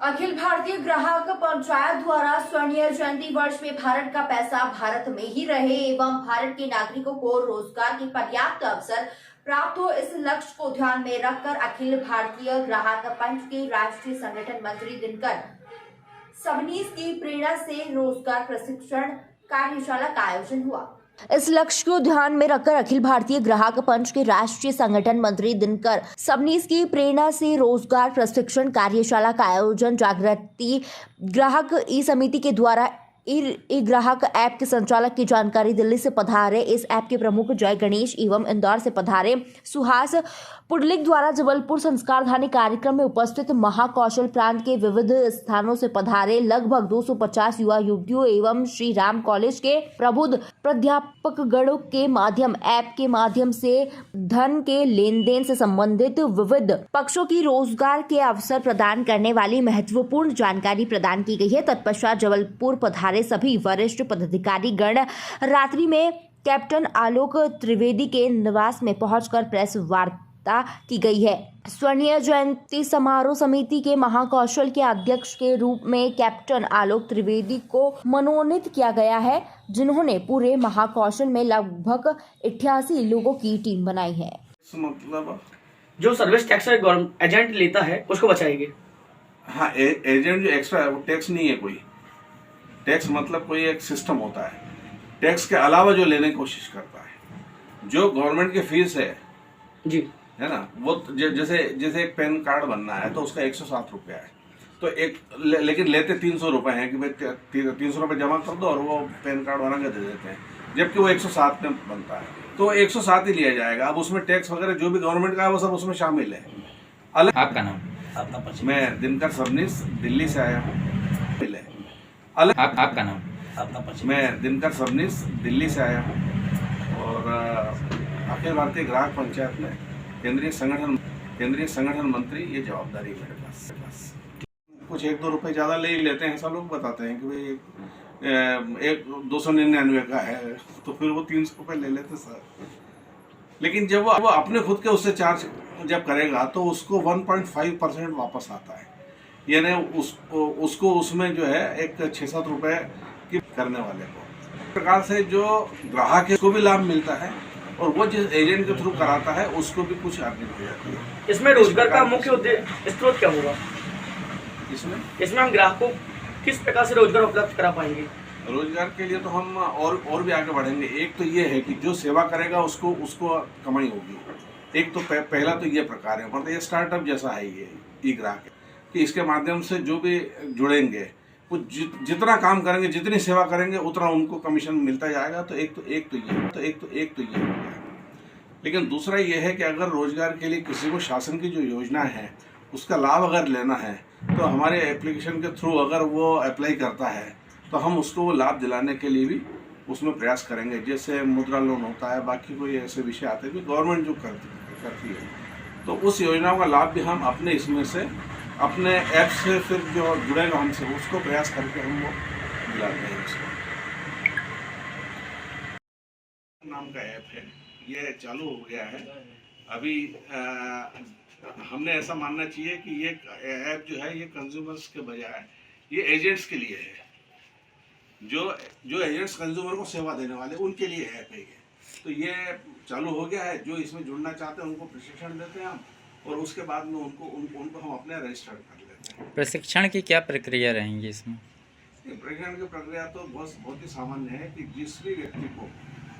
अखिल भारतीय ग्राहक पंचायत द्वारा स्वर्णिम जयंती वर्ष में भारत का पैसा भारत में ही रहे एवं भारत के नागरिकों को रोजगार के पर्याप्त अवसर प्राप्त हो, इस लक्ष्य को ध्यान में रखकर अखिल भारतीय ग्राहक पंच के राष्ट्रीय संगठन मंत्री दिनकर सबनीस की प्रेरणा से रोजगार प्रशिक्षण कार्यशाला का आयोजन हुआ। इस लक्ष्य को ध्यान में रखकर अखिल भारतीय ग्राहक पंच के राष्ट्रीय संगठन मंत्री दिनकर सबनीस की प्रेरणा से रोजगार प्रशिक्षण कार्यशाला का आयोजन जागृति ग्राहक ई समिति के द्वारा ई ग्राहक ऐप के संचालक की जानकारी दिल्ली से पधारे इस ऐप के प्रमुख जय गणेश एवं इंदौर से पधारे सुहास पुडलिक द्वारा जबलपुर संस्कार धानी कार्यक्रम में उपस्थित महाकौशल प्रांत के विविध स्थानों से पधारे लगभग 250 युवा युवतियों एवं श्री राम कॉलेज के प्रबुद्ध प्राध्यापकगणों के माध्यम ऐप के माध्यम से धन के लेन देन से संबंधित विविध पक्षों की रोजगार के अवसर प्रदान करने वाली महत्वपूर्ण जानकारी प्रदान की गई है। तत्पश्चात जबलपुर पधारे सभी वरिष्ठ पदाधिकारी गण रात्रि में कैप्टन आलोक त्रिवेदी के निवास में पहुंचकर प्रेस वार्ता की गई है। स्वर्णिम जयंती समारोह समिति के महाकौशल के अध्यक्ष के रूप में कैप्टन आलोक त्रिवेदी को मनोनीत किया गया है, जिन्होंने पूरे महाकौशल में लगभग 88 लोगों की टीम बनाई है। मतलब जो सर्विस टैक्स एजेंट लेता है उसको बचाएगी। हाँ, एजेंट जो एक्स्ट्रा टैक्स नहीं है, कोई टैक्स मतलब कोई एक सिस्टम होता है, टैक्स के अलावा जो लेने की कोशिश करता है, जो गवर्नमेंट की फीस है जी, है ना, वो जैसे जैसे एक पैन कार्ड बनना है तो उसका 107 रुपया है, तो एक लेकिन लेते 300 रुपये हैं कि भाई 300 रुपये जमा कर दो और वो पैन कार्ड बना के दे देते हैं, जबकि वो 107 में बनता है, तो 107 ही लिया जाएगा। अब उसमें टैक्स वगैरह जो भी गवर्नमेंट का है वो सब उसमें शामिल है। अलग आपका नाम? अपना परिचय। मैं दिनकर सबनीस दिल्ली से आया हूँ। अलग आपका नाम? अपना परिचय। मैं दिनकर सबनीस दिल्ली से आया हूँ और अखिल भारतीय ग्राहक पंचायत में केंद्रीय संगठन मंत्री, ये जवाबदारी मेरे पास। कुछ 1-2 रुपए ज़्यादा ले ही लेते हैं, सब लोग बताते हैं कि भाई एक 299 का है तो फिर वो 300 रुपये ले लेते सर, लेकिन जब वो अपने खुद के उससे चार्ज जब करेगा तो उसको 1.5% वापस आता है, यानी उसको उसमें जो है एक 6-7 रुपये की करने वाले को, इस प्रकार से जो ग्राहक है उसको भी लाभ मिलता है और वो जिस एजेंट के थ्रू कराता है उसको भी कुछ अर्निंग हो जाती है। इसमें रोजगार का मुख्य उद्देश्य स्रोत क्या होगा? इसमें हम ग्राहक को किस प्रकार से रोजगार उपलब्ध करा पाएंगे? रोजगार के लिए तो हम और भी आगे बढ़ेंगे। एक तो ये है कि जो सेवा करेगा उसको कमाई होगी। एक तो पहला तो ये प्रकार है, मतलब ये स्टार्टअप जैसा है ये ई ग्राहक, कि इसके माध्यम से जो भी जुड़ेंगे वो जितना काम करेंगे, जितनी सेवा करेंगे उतना उनको कमीशन मिलता जाएगा। तो एक तो ये हो गया। लेकिन दूसरा ये है कि अगर रोजगार के लिए किसी को शासन की जो योजना है उसका लाभ अगर लेना है तो हमारे एप्लीकेशन के थ्रू अगर वो अप्लाई करता है तो हम उसको वो लाभ दिलाने के लिए भी उसमें प्रयास करेंगे। जैसे मुद्रा लोन होता है, बाकी कोई ऐसे विषय आते हैं गवर्नमेंट जो करती है, तो उस योजनाओं का लाभ भी हम अपने इसमें से अपने ऐप से फिर जो जुड़ेगा हमसे उसको प्रयास करके हम वो दिलाते हैं। उसको नाम का ऐप है, ये चालू हो गया है अभी। हमने ऐसा मानना चाहिए कि ये ऐप जो है ये कंज्यूमर्स के बजाय ये एजेंट्स के लिए है, जो एजेंट्स कंज्यूमर को सेवा देने वाले उनके लिए ऐप है ये। तो ये चालू हो गया है, जो इसमें जुड़ना चाहते हैं उनको प्रशिक्षण देते हैं हम और उसके बाद में उनको हम अपने रजिस्टर कर लेते हैं। प्रशिक्षण की क्या प्रक्रिया रहेंगी इसमें? प्रशिक्षण की प्रक्रिया तो बहुत ही सामान्य है कि जिस भी व्यक्ति को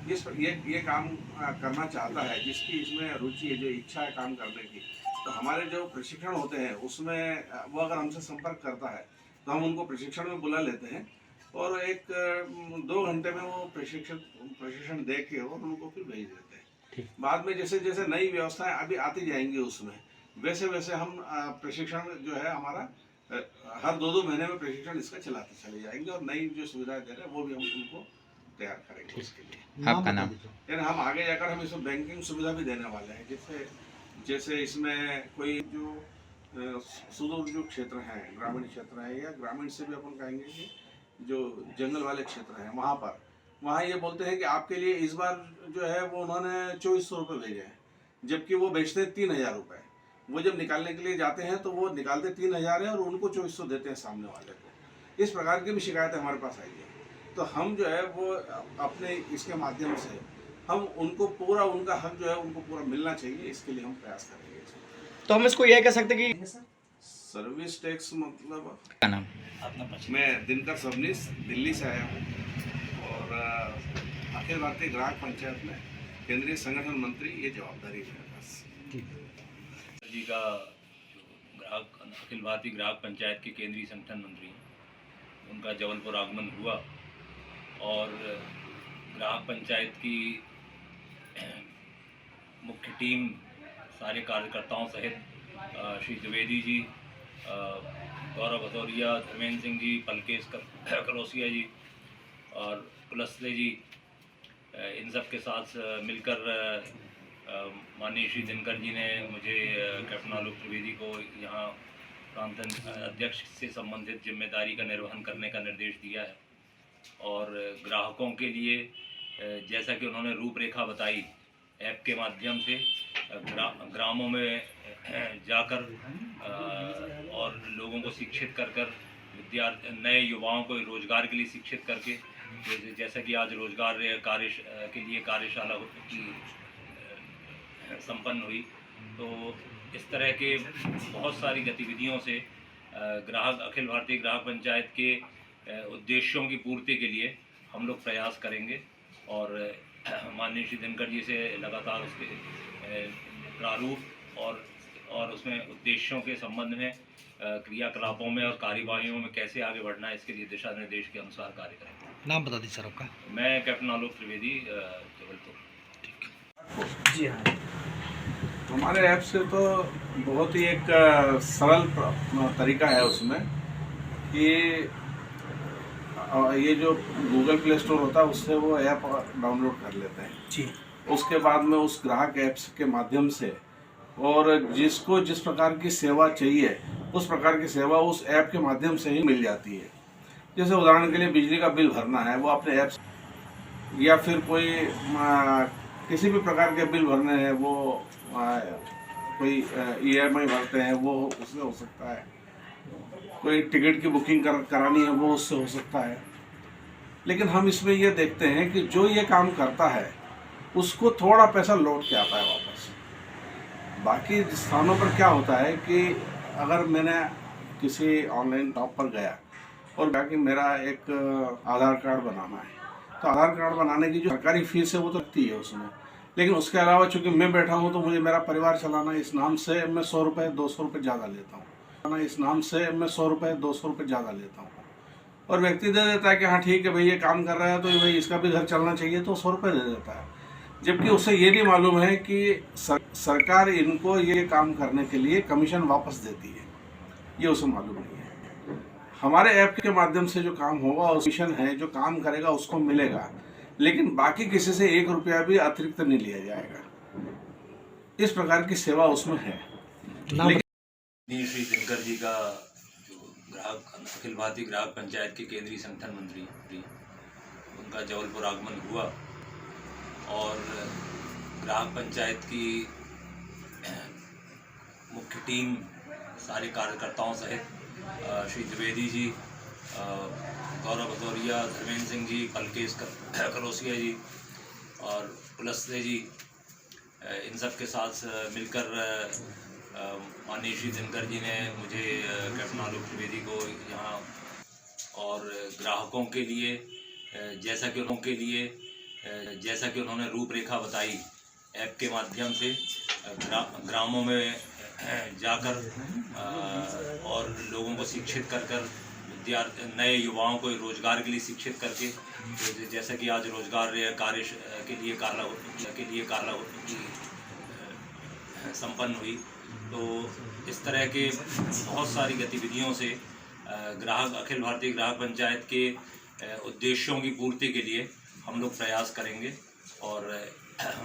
ये काम करना चाहता है, जिसकी इसमें रुचि है, जो इच्छा है काम करने की, तो हमारे जो प्रशिक्षण होते हैं उसमें वो अगर हमसे संपर्क करता है तो हम उनको प्रशिक्षण में बुला लेते हैं और 1-2 घंटे में वो प्रशिक्षण दे के और उनको फिर भेज देते हैं। बाद में जैसे जैसे नई व्यवस्थाएं अभी आती जाएंगी उसमें वैसे वैसे हम प्रशिक्षण जो है हमारा हर 2-2 महीने में प्रशिक्षण इसका चलाते चले जाएंगे और नई जो सुविधाएं दे रहे हैं वो भी हम उनको तैयार करेंगे उसके लिए। आपका नाम? यानी हम आगे जाकर हम इसमें बैंकिंग सुविधा भी देने वाले हैं। जैसे इसमें कोई जो सुदूर जो क्षेत्र हैं, ग्रामीण क्षेत्र है या ग्रामीण से भी अपन कहेंगे कि जो जंगल वाले क्षेत्र हैं, वहाँ ये बोलते हैं कि आपके लिए इस बार जो है वो उन्होंने 2400 रुपये भेजे हैं, जबकि वो बेचते हैं 3000 रुपये। वो जब निकालने के लिए जाते हैं तो वो निकालते 3,000 है और उनको 2400 देते हैं सामने वाले को। इस प्रकार की भी शिकायतें हमारे पास आई है। तो हम जो है वो अपने इसके माध्यम से हम उनको पूरा उनका हक जो है उनको पूरा मिलना चाहिए, इसके लिए हम प्रयास करेंगे। तो हम इसको यह कह सकते कि सर्विस टैक्स मतलब क्या नाम? मैं दिनकर सबनीस दिल्ली से आया हूँ और अखिल भारतीय ग्राहक पंचायत में केंद्रीय संगठन मंत्री ये जवाबदारी है मेरे पास। जी का जो ग्राहक अखिल भारतीय ग्राहक पंचायत के केंद्रीय संगठन मंत्री हैं, उनका जबलपुर आगमन हुआ और ग्राहक पंचायत की मुख्य टीम सारे कार्यकर्ताओं सहित श्री द्विवेदी जी, गौरव भदौरिया, धर्मेंद्र सिंह जी, पलकेश करोसिया जी और कुलस्ते जी, इन सब के साथ मिलकर माननीय श्री दिनकर जी ने मुझे कैप्टन आलोक त्रिवेदी को यहाँ प्रांत अध्यक्ष से संबंधित जिम्मेदारी का निर्वहन करने का निर्देश दिया है। और ग्राहकों के लिए जैसा कि उन्होंने रूपरेखा बताई, ऐप के माध्यम से ग्रामों में जाकर और लोगों को शिक्षित कर नए युवाओं को रोजगार के लिए शिक्षित करके, जैसा कि आज रोजगार कार्य के लिए कार्यशाला की संपन्न हुई, तो इस तरह के बहुत सारी गतिविधियों से अखिल भारतीय ग्राहक पंचायत के उद्देश्यों की पूर्ति के लिए हम लोग प्रयास करेंगे और माननीय श्री दिनकर जी से लगातार उसके प्रारूप और उसमें उद्देश्यों के संबंध में क्रियाकलापों में और कार्यवाहियों में कैसे आगे बढ़ना है, इसके लिए दिशा निर्देश के अनुसार कार्य करेंगे। नाम बता दीजिए सर आपका। मैं कैप्टन आलोक त्रिवेदी, जबलपुर। जी हाँ, हमारे ऐप से तो बहुत ही एक सरल तरीका है उसमें कि ये जो गूगल प्ले स्टोर होता है उससे वो ऐप डाउनलोड कर लेते हैं जी। उसके बाद में उस ग्राहक ऐप्स के माध्यम से और जिसको जिस प्रकार की सेवा चाहिए उस प्रकार की सेवा उस ऐप के माध्यम से ही मिल जाती है। जैसे उदाहरण के लिए बिजली का बिल भरना है, वो अपने ऐप या फिर कोई किसी भी प्रकार के बिल भरने हैं, वो कोई EMI भरते हैं वो उससे हो सकता है, कोई टिकट की बुकिंग करानी है वो उससे हो सकता है। लेकिन हम इसमें ये देखते हैं कि जो ये काम करता है उसको थोड़ा पैसा लौट के आता है वापस। बाकी स्थानों पर क्या होता है कि अगर मैंने किसी ऑनलाइन टॉप पर गया और बाकी मेरा एक आधार कार्ड बनाना है, तो आधार कार्ड बनाने की जो सरकारी फीस है वो तो लगती है उसमें, लेकिन उसके अलावा चूंकि मैं बैठा हूँ तो मुझे मेरा परिवार चलाना, इस नाम से मैं 100 रुपये 200 रुपये ज़्यादा लेता हूँ, इस नाम से मैं 100 रुपये 200 रुपये ज़्यादा लेता हूँ और व्यक्ति दे देता है कि हाँ ठीक है भाई ये काम कर रहा है तो भाई इसका भी घर चलना चाहिए, तो 100 रुपये दे देता है। जबकि उसे ये नहीं मालूम है कि सरकार इनको ये काम करने के लिए कमीशन वापस देती है, ये उसे मालूम नहीं है। हमारे ऐप के माध्यम से जो काम होगा उस कमीशन है, जो काम करेगा उसको मिलेगा, लेकिन बाकी किसी से 1 रुपया भी अतिरिक्त नहीं लिया जाएगा। इस प्रकार की सेवा उसमें है। श्री दिनकर जी का जो अखिल भारतीय ग्राहक पंचायत के केंद्रीय संगठन मंत्री, उनका जबलपुर आगमन हुआ और ग्राहक पंचायत की मुख्य टीम सारे कार्यकर्ताओं सहित श्री द्विवेदी जी, गौरव भदौरिया, धर्मेंद्र सिंह जी, पलकेश करोसिया जी और कुलस्ते जी, इन सब के साथ मिलकर माननीय श्री दिनकर जी ने मुझे कैप्टन आलोक त्रिवेदी को यहाँ और ग्राहकों के लिए जैसा कि उन्होंने रूपरेखा बताई, ऐप के माध्यम से ग्रामों में जाकर और लोगों को शिक्षित कर नए युवाओं को रोजगार के लिए शिक्षित करके, जैसा कि आज रोजगार कार्य के लिए कार्यशाला की संपन्न हुई, तो इस तरह के बहुत सारी गतिविधियों से अखिल भारतीय ग्राहक पंचायत के उद्देश्यों की पूर्ति के लिए हम लोग प्रयास करेंगे और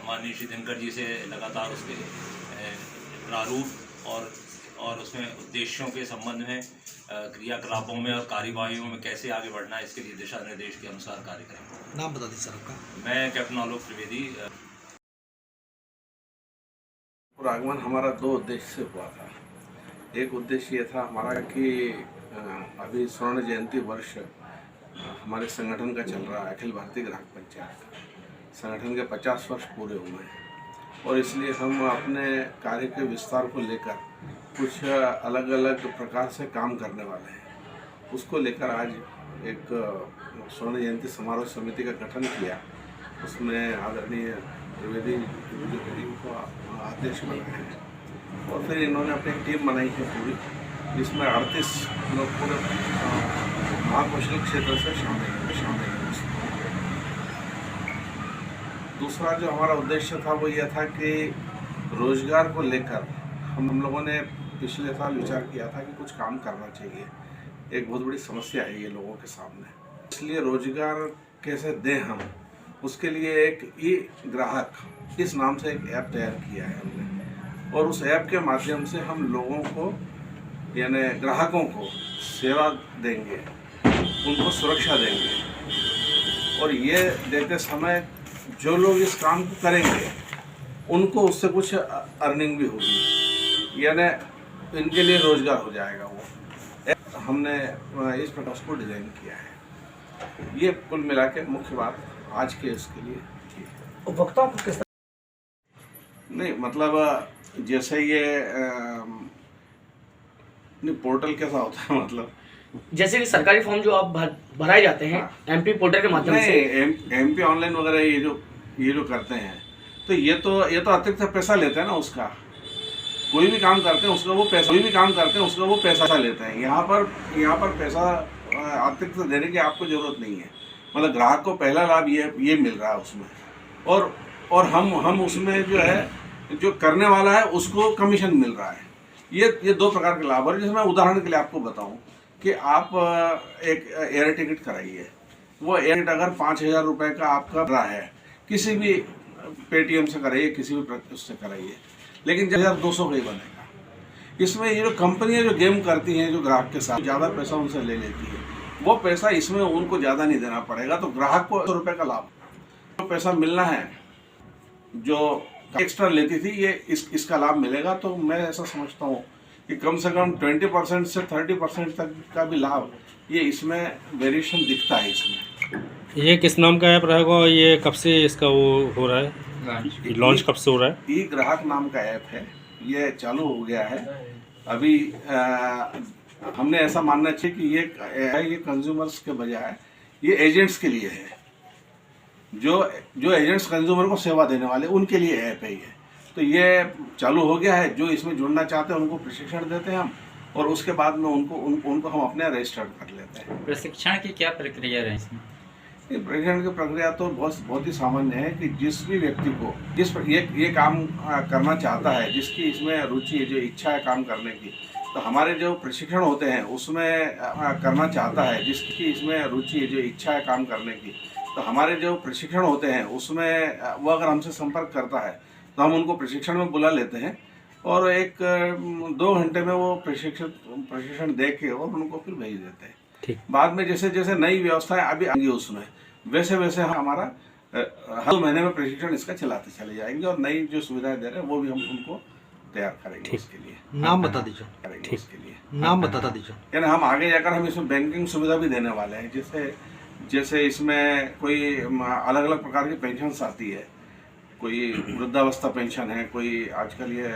माननीय श्री दिनकर जी से लगातार उसके प्रारूप और उसमें उद्देश्यों के संबंध में क्रियाकलापों में और कार्यवाहियों में कैसे आगे बढ़ना है, इसके लिए दिशा निर्देश के अनुसार कार्य करेंगे। नाम बता दीजिए सर आपका। मैं कैप्टन आलोक त्रिवेदी। और आगमन हमारा दो उद्देश्य से हुआ था। एक उद्देश्य ये था हमारा कि अभी स्वर्ण जयंती वर्ष हमारे संगठन का चल रहा है, अखिल भारतीय ग्राहक पंचायत का। संगठन के 50 वर्ष पूरे हुए हैं और इसलिए हम अपने कार्य के विस्तार को लेकर कुछ अलग अलग प्रकार से काम करने वाले हैं। उसको लेकर आज एक स्वर्ण जयंती समारोह समिति का गठन किया। उसमें आदरणीय त्रिवेदी जी को अध्यक्ष बनाए हैं और फिर इन्होंने अपनी टीम बनाई है पूरी, जिसमें 38 लोग पूरे महाकौशल क्षेत्र से शामिल हैं। दूसरा जो हमारा उद्देश्य था वो ये था कि रोजगार को लेकर हम लोगों ने पिछले साल विचार किया था कि कुछ काम करना चाहिए। एक बहुत बड़ी समस्या है ये लोगों के सामने, इसलिए रोजगार कैसे दें हम, उसके लिए एक ई ग्राहक इस नाम से एक ऐप तैयार किया है हमने और उस ऐप के माध्यम से हम लोगों को यानी ग्राहकों को सेवा देंगे, उनको सुरक्षा देंगे और ये देते समय जो लोग इस काम को करेंगे उनको उससे कुछ अर्निंग भी होगी, यानी इनके लिए रोजगार हो जाएगा। वो हमने इस प्रकार उसको डिज़ाइन किया है। ये कुल मिला के मुख्य बात आज के इसके लिए उपभोक्ताओं को किस नहीं, मतलब जैसे ये नहीं, पोर्टल कैसा होता है, मतलब जैसे कि सरकारी फॉर्म जो आप भराए जाते हैं एमपी पोर्टल के माध्यम से, एमपी ऑनलाइन वगैरह ये जो करते हैं तो ये तो अतिरिक्त पैसा लेते हैं ना उसका। कोई भी काम करते हैं उसका वो पैसा लेते हैं। यहाँ पर पैसा अतिरिक्त देने की आपको जरूरत नहीं है, मतलब ग्राहक को पहला लाभ ये मिल रहा है उसमें और हम उसमें जो है जो करने वाला है उसको कमीशन मिल रहा है। ये दो प्रकार के लाभ है। जैसे मैं उदाहरण के लिए आपको बताऊं कि आप एक एयर टिकट कराइए, वो एयर टिकट अगर 5,000 रुपये का आपका रहा है, किसी भी पेटीएम से कराइए, किसी भी उससे कराइए, लेकिन 200 का ही बनेगा। इसमें ये जो कंपनियां जो गेम करती हैं, जो ग्राहक के साथ ज़्यादा पैसा उनसे ले लेती है, वो पैसा इसमें उनको ज़्यादा नहीं देना पड़ेगा, तो ग्राहक को 100 रुपये का लाभ, जो पैसा मिलना है जो एक्स्ट्रा लेती थी ये इसका लाभ मिलेगा। तो मैं ऐसा समझता हूँ कि कम से कम 20% से 30% तक का भी लाभ ये इसमें वेरिएशन दिखता है। इसमें ये किस नाम का ऐप रहेगा और ये कब से इसका वो हो रहा है, लॉन्च कब से हो रहा है? ई ग्राहक नाम का ऐप है, ये चालू हो गया है अभी। हमने ऐसा मानना चाहिए कि ये कंज्यूमर्स के बजाय ये एजेंट्स के लिए है, जो एजेंट्स कंज्यूमर को सेवा देने वाले उनके लिए ऐप है ये। तो ये चालू हो गया है। जो इसमें जुड़ना चाहते हैं उनको प्रशिक्षण देते हैं हम और उसके बाद में उनको हम अपने रजिस्टर कर लेते हैं। प्रशिक्षण की क्या प्रक्रिया रही इसमें? प्रशिक्षण की प्रक्रिया तो बहुत ही सामान्य है कि जिस भी व्यक्ति को ये काम करना चाहता है, जिसकी इसमें रुचि है, जो इच्छा है काम करने की, तो हमारे जो प्रशिक्षण होते हैं उसमें करना चाहता है, जिसकी इसमें रुचि है, जो इच्छा है काम करने की, तो हमारे जो प्रशिक्षण होते हैं उसमें वो अगर हमसे संपर्क करता है तो हम उनको प्रशिक्षण में बुला लेते हैं और 1-2 घंटे में वो प्रशिक्षण दे के और उनको फिर भेज देते हैं। ठीक। बाद में जैसे जैसे नई व्यवस्थाएं अभी आएंगी उसमें वैसे वैसे हमारा हर महीने में प्रशिक्षण इसका चलाते चले जाएंगे और नई जो सुविधाएं दे रहे हैं वो भी हम उनको तैयार करेंगे। इसके लिए नाम बता दीजिए। करेंगे इसके लिए नाम बता दीजिए। यानी हम आगे जाकर हम इसमें बैंकिंग सुविधा भी देने वाले हैं। जैसे इसमें कोई अलग अलग प्रकार की पेंशन आती है, कोई वृद्धावस्था पेंशन है, कोई आजकल ये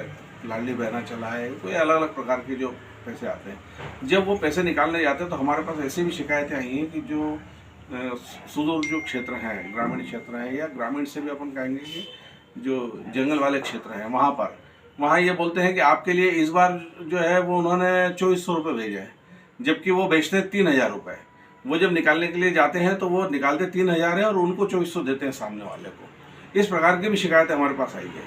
लाडली बहना चला है, कोई अलग अलग प्रकार के जो पैसे आते हैं। जब वो पैसे निकालने जाते हैं तो हमारे पास ऐसी भी शिकायतें आई हैं कि जो सुदूर जो क्षेत्र हैं, ग्रामीण क्षेत्र हैं, या ग्रामीण से भी अपन कहेंगे कि जो जंगल वाले क्षेत्र हैं, वहाँ ये बोलते हैं कि आपके लिए इस बार जो है वो उन्होंने 2400 रुपये भेजे हैं, जबकि वो बेचते हैं 3000 रुपये। वो जब निकालने के लिए जाते हैं तो वो निकालते 3000 है और उनको 2400 देते हैं सामने वाले को। इस प्रकार की भी शिकायतें हमारे पास आई है।